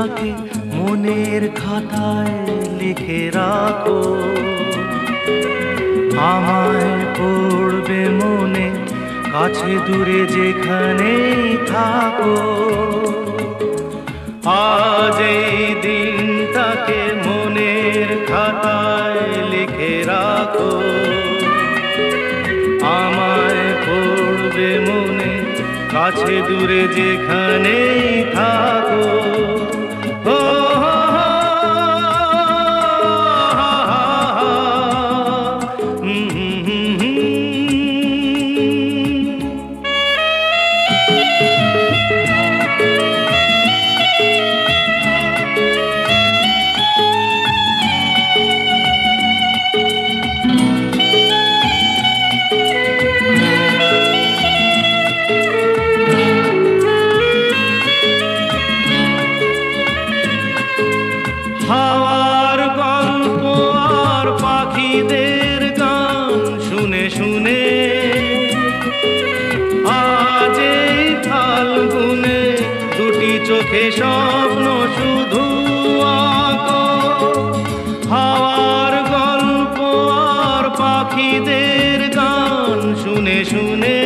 দিনটাকে মনের খাতায় লিখে রাখো, আমায় পড়বে মনে কাছে দূরে যেখানেই থাকো। আজ এই দিনটাকে মনের খাতায় লিখে রাখো, আমায় পড়বে মনে কাছে দূরে যেখানেই থাকো। হাওয়ার গল্প আর পাখিদের গান শুনে শুনে আজ এই ফাল্গুনে দুটি চোখে স্বপ্ন শুধু আঁকো। হাওয়ার গল্প আর পাখিদের গান শুনে শুনে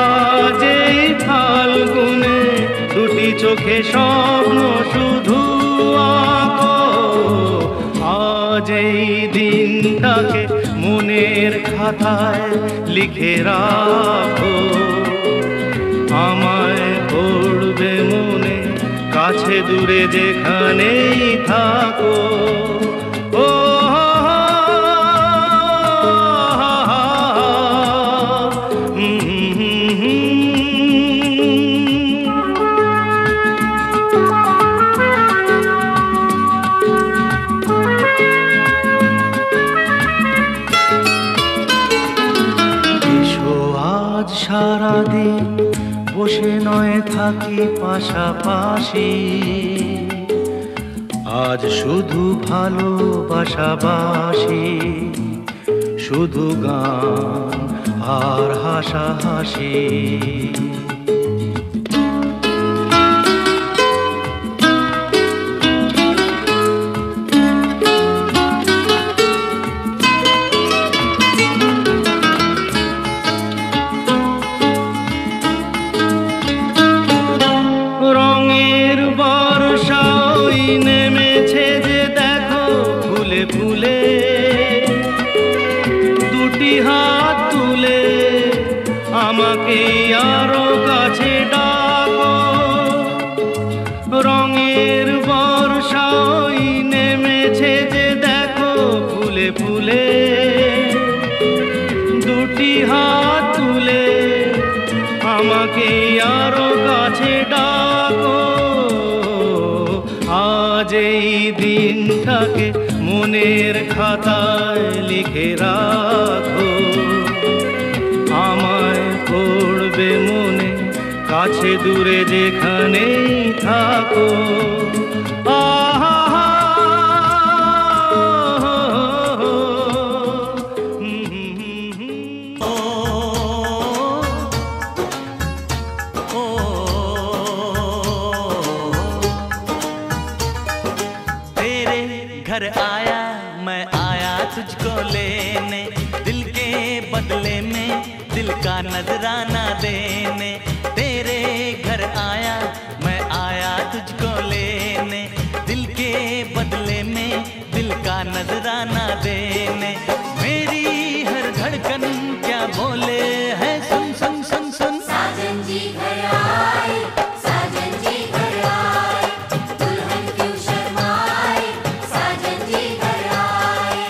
আজ এই ফাল্গুনে দুটি চোখে স্বপ্ন শুধু আঁকো। আজ এই দিনটাকে মনের খাতায় লিখে রাখো, আমায় পড়বে মনে কাছে দূরে যেখানেই থাকো। ও সারাদিন বসে নয় থাকি পাশাপাশি, আজ শুধু ভালোবাসাবাসি, শুধু গান আর হাসাহাসি। রঙের বর্ষা ওই নেমেছে যে দেখো ফুলে ফুলে, দুটি হাত তুলে আমাকে আরো কাছে ডাকো। রঙের বর্ষা ওই নেমেছে যে দেখো ফুলে ফুলে, দুটি হাত তুলে আমাকে আরো কাছে ডাকো। আজ এই দিনটাকে মনের খাতায় লিখে রাখো, আমায় পড়বে মনে কাছে দূরে যেখানেই থাকো। घर आया मैं आया तुझको लेने, दिल के बदले में दिल का नजराना देने। तेरे घर आया मैं आया तुझको लेने, दिल के बदले में दिल का नजराना देने। मेरी हर धड़कन क्या बोले है सुन सुन सुन सुन। साजन जी घर आए, साजन जी घर आए, दुल्हन क्यों शर्माए, साजन जी घर आए।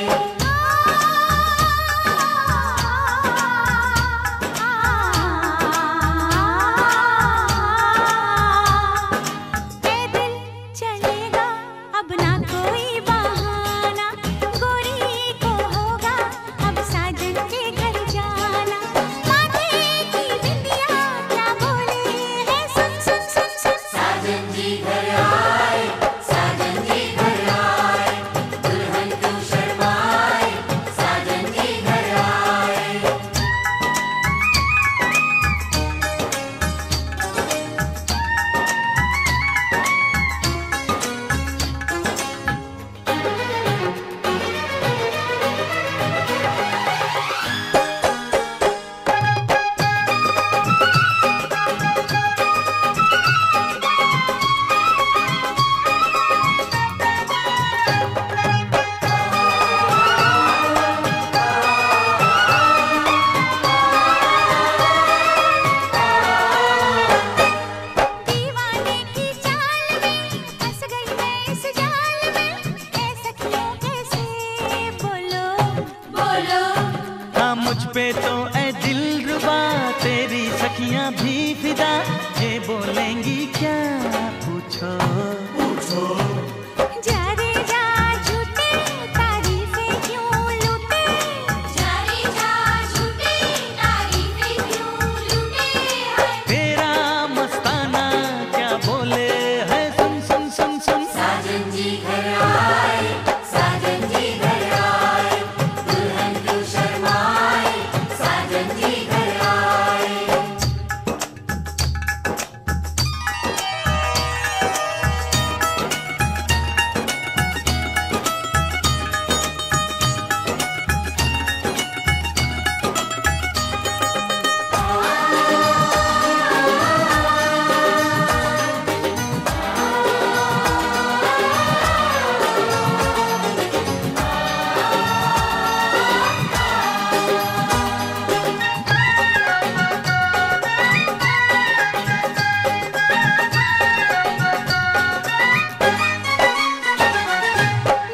अखियां भी फिदा, ये बोलेंगी क्या पूछो पूछो। जा रे जा झूठे तारीफें क्यों लूटे, जा रे जा झूठे तारीफें क्यों लूटे है। तेरा मस्ताना क्या बोले है, सुन सुन सुन सुन। साजन जी घर आए, साजन जी घर आए, दुल्हन क्यों शर्माए, साजन जी घर आए।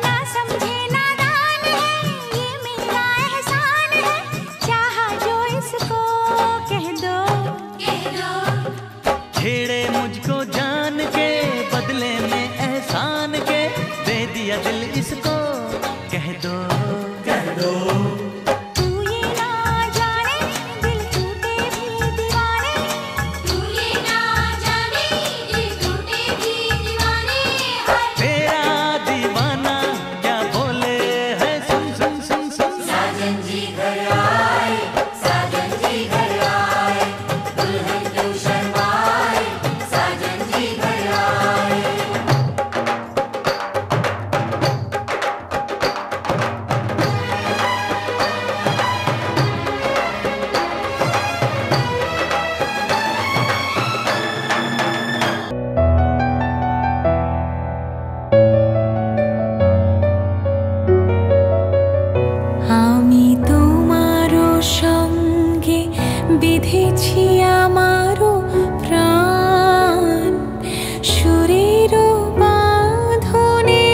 ना समझे नादान है, ये मेरा एहसान है, चाहा जो इसको कह दो कह दो। छेड़े मुझको जान के, बदले में एहसान के, दे दिया दिल इसको कह दो कह दो। तू ये ना जाने दिल टूटे भी दीवाने, तू ये ना जाने दिल टूटे भी दीवाने है। तेरा दीवाना क्या बोले है, सुन सुन सुन सुन। साजन जी घर आए, साजन जी घर आए, दुल्हन क्यों शर्माए, साजन जी घर आए। আমি তোমারো সঙ্গে বিধেছি আমারো প্রাণ, সুরেরও বাঁধনে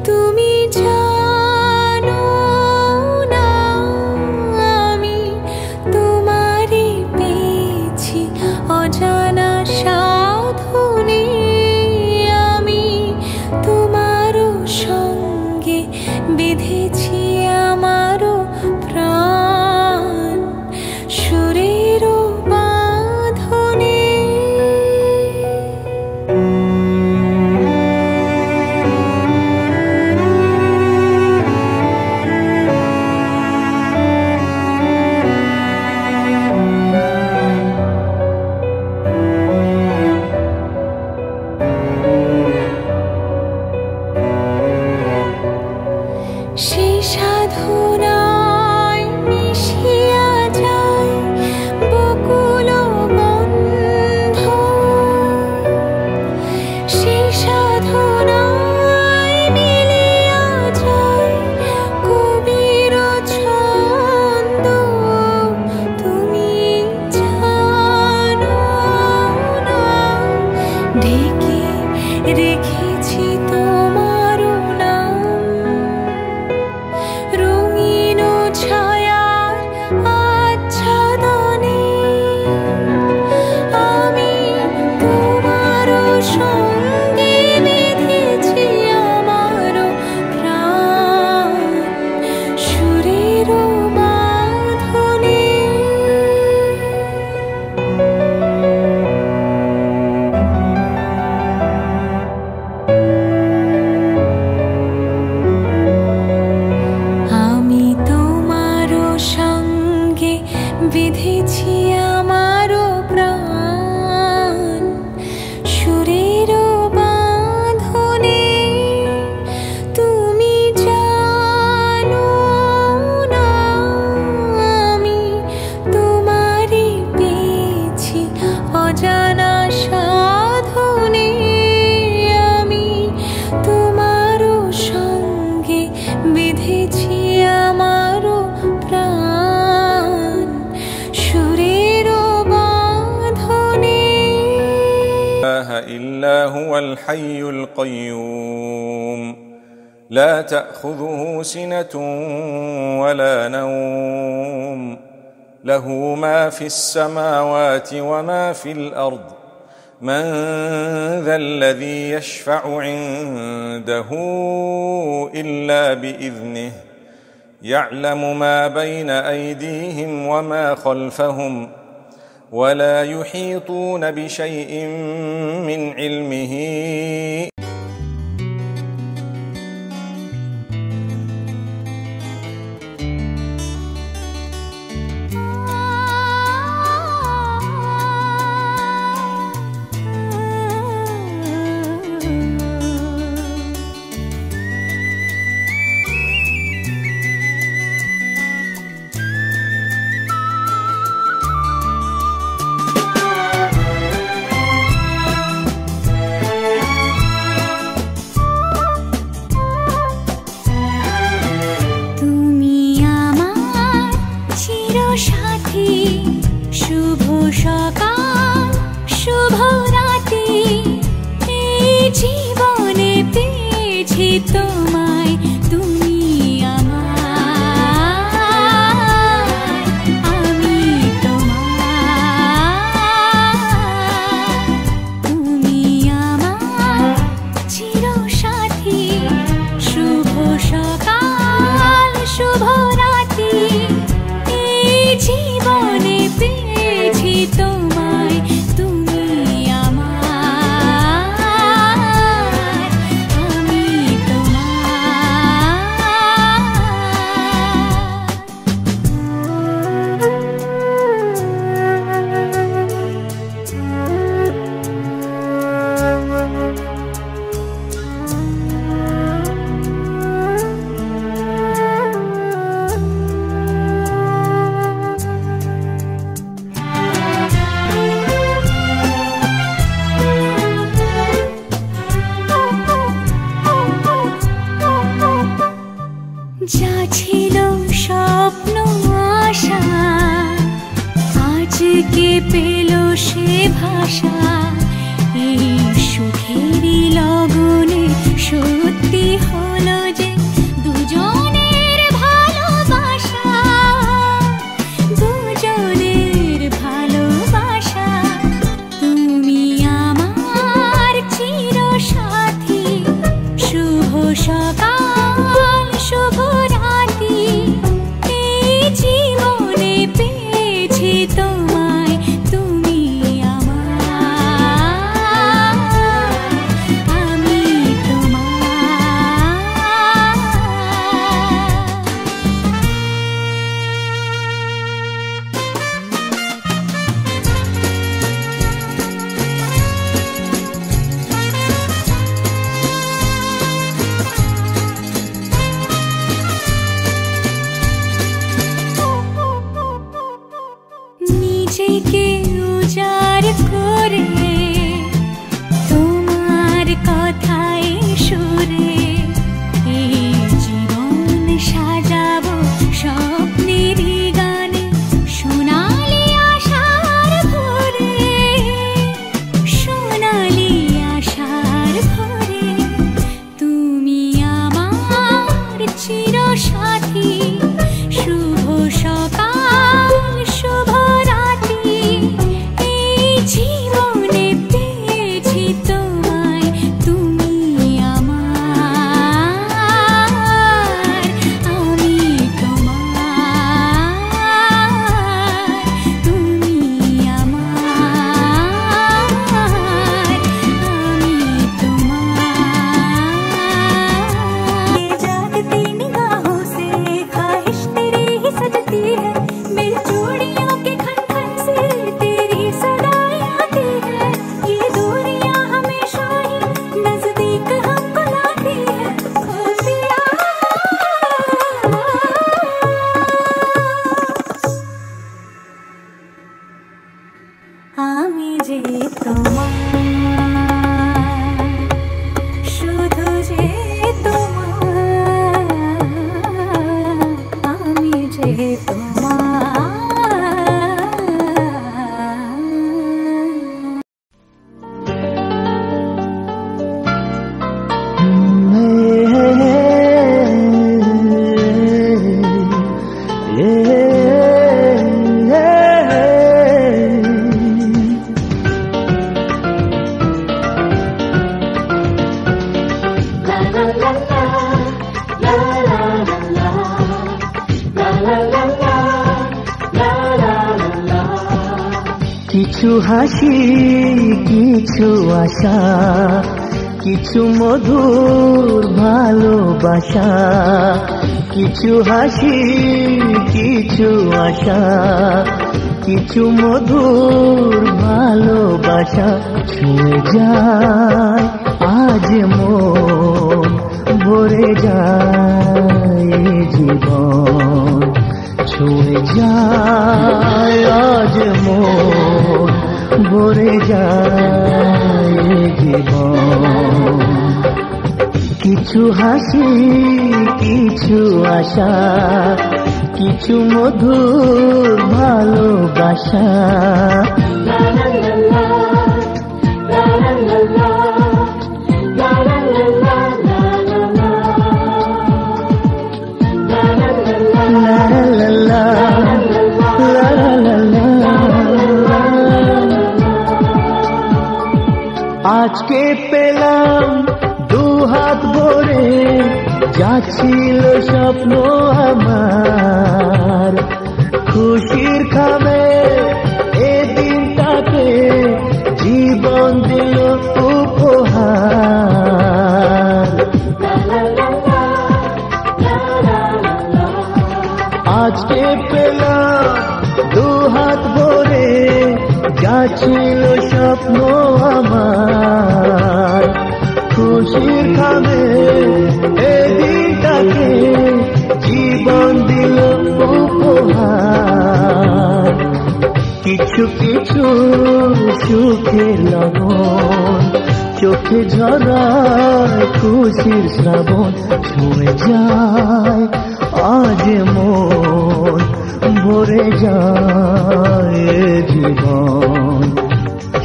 তুমি জানো না আমি তোমারে পেয়েছি অজানা সাধনে। আমি তোমারও সঙ্গে বেঁধেছি আমারও প্রাণ, সুরেরও বাঁধনে। সেই সাধনায় মিশিয়া যায় বকুল বন্ধ, সেই সাধনায় মিলিয়া যায় কবির ছন্দ। তুমি জানো না ঢেকে রেখেছি তোমার নাম, রঙিন ছায়ার আচ্ছাদনে। আমি তোমার সঙ্গে বেঁধেছি আমারও প্রাণ, সুরেরও বাঁধনে। আমি তোমারও সঙ্গে বেঁধেছি আমারও প্রাণ, সুরেরও বাঁধনে। তুমি জানো না আমি তোমারে পেয়েছি অজানা সাধনে। আমি তোমারও সঙ্গে বেঁধেছি আমারও প্রাণ, সুরেরও বাঁধনে। إله إلا هو الحي القيوم لا تأخذه سنة ولا نوم له ما في السماوات وما في الأرض من ذا الذي يشفع عنده إلا بإذنه يعلم ما بين أيديهم وما خلفهم ولا يحيطون بشيء من علمه কিছু হাসি কিছু আশা, কিছু মধুর ভালোবাসা, কিছু হাসি কিছু আশা, কিছু মধুর ভালোবাসা ছুঁয়ে যায় আজ মন, ভরে যায় জীবন, ছুঁয়ে যায় আজ মন, ভরে যায় জীবন। কিছু হাসি কিছু আশা, কিছু মধুর ভালোবাসা। আজকে পেলাম দু হাত ভরে, যাচ্ছিল স্বপ্ন আমার, খুশির খাবে এ দিনটাকে জীবন দিল উপহার। আজকে পেলাম দু হাত ভরে, যাচ্ছিল স্বপ্ন আমার, খুশির খাবে এ দিনটাকে জীবন দিল উপহার। কিছু কিছু সুখের লগন, চোখে ঝরায় খুশির শ্রাবণ, ছুঁয়ে যায় আজ মন, ভরে যায় জীবন,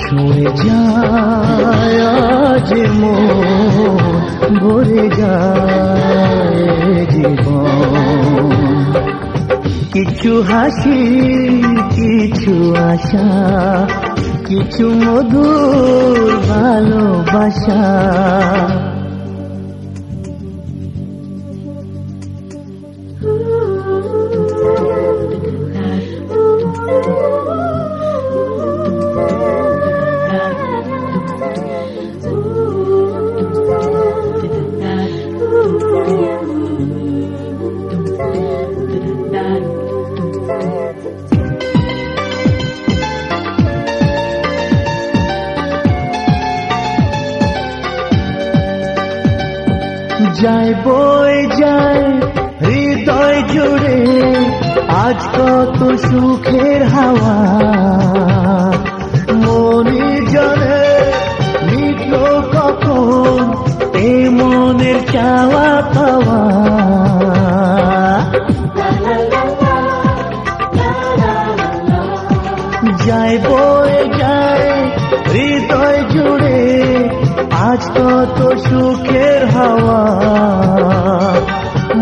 ছুঁয়ে যায় আজ মন, ভরে যায় জীবন। কিছু হাসি কিছু আশা, কিছু মধুর ভালোবাসা। যায় বই যায় হৃদয় জুড়ে আজ কত সুখের হাওয়া, মনে জানে মিটল কখন এ মনের চাওয়া পাওয়া। যায় বই যায় হৃদয় জুড়ে আজ কত সুখের হাওয়া,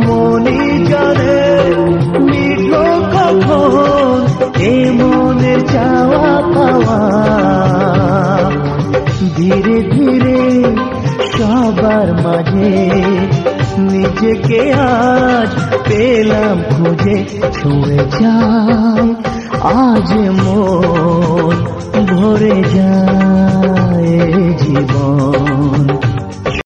মনি জানে মিটল কখন এ মনের চাওয়া পাওয়া। ধীরে ধীরে সবার মাঝে নিজেকে আজ পেলাম খুঁজে, ছুঁয়ে যায় আজ মন, ভরে যায় জীবন।